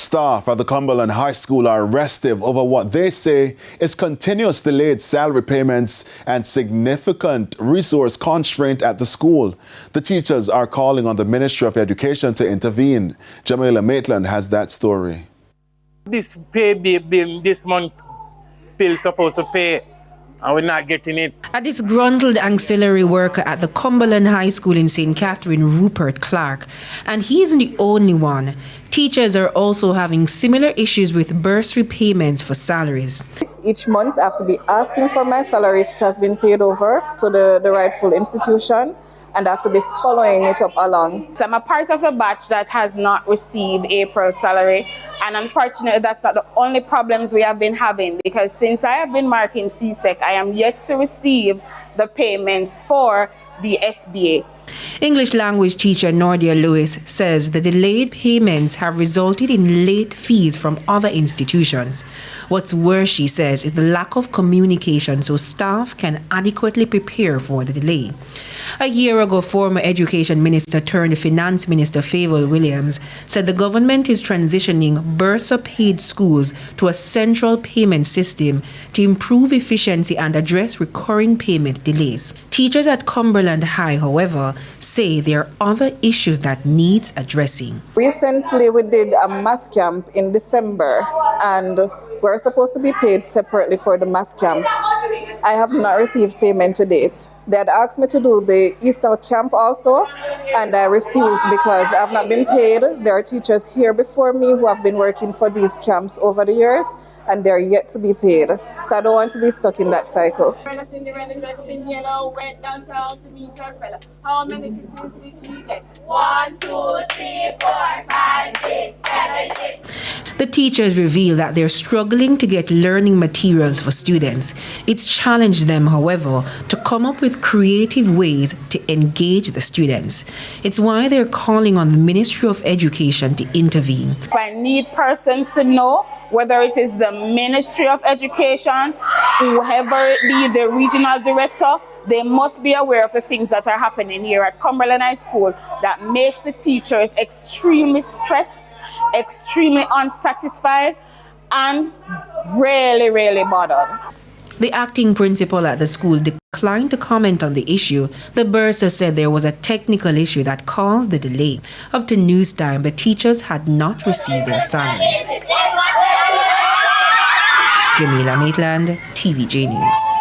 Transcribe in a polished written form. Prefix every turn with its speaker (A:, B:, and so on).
A: Staff at the Cumberland High School are restive over what they say is continuous delayed salary payments and significant resource constraint at the school. The teachers are calling on the Ministry of Education to intervene. Jamaica Maitland has that story.
B: This pay bill this month, bill supposed to pay, and we're not getting it.
C: A disgruntled auxiliary worker at the Cumberland High School in St. Catherine, Rupert Clark, and he isn't the only one. Teachers are also having similar issues with bursary payments for salaries.
D: Each month I have to be asking for my salary if it has been paid over to the rightful institution, and I have to be following it up along.
E: So I'm a part of a batch that has not received April's salary, and unfortunately that's not the only problems we have been having, because since I have been marking CSEC, I am yet to receive the payments for the SBA.
C: English language teacher Nordia Lewis says the delayed payments have resulted in late fees from other institutions. What's worse, she says, is the lack of communication so staff can adequately prepare for the delay. A year ago, former Education Minister turned Finance Minister Favour Williams said the government is transitioning Bursa-paid schools to a central payment system to improve efficiency and address recurring payment delays. Teachers at Cumberland High, however, say there are other issues that needs addressing.
D: Recently we did a math camp in December, and we're supposed to be paid separately for the math camp. I have not received payment to date. They had asked me to do the Easter camp also, and I refused because I have not been paid. There are teachers here before me who have been working for these camps over the years, and they're yet to be paid. So I don't want to be stuck in that cycle.
E: How many kisses did she get?
F: 1, 2, 3, 4, 5, 6, 7, 8.
C: The teachers reveal that they're struggling to get learning materials for students. It's challenged them, however, to come up with creative ways to engage the students. It's why they're calling on the Ministry of Education to intervene.
E: I need persons to know, whether it is the Ministry of Education, whoever it be, the regional director, they must be aware of the things that are happening here at Cumberland High School that makes the teachers extremely stressed, extremely unsatisfied, and really, really bothered.
C: The acting principal at the school declined to comment on the issue. The bursar said there was a technical issue that caused the delay. Up to news time, the teachers had not received their salary. Jamaica Maitland, TVJ News.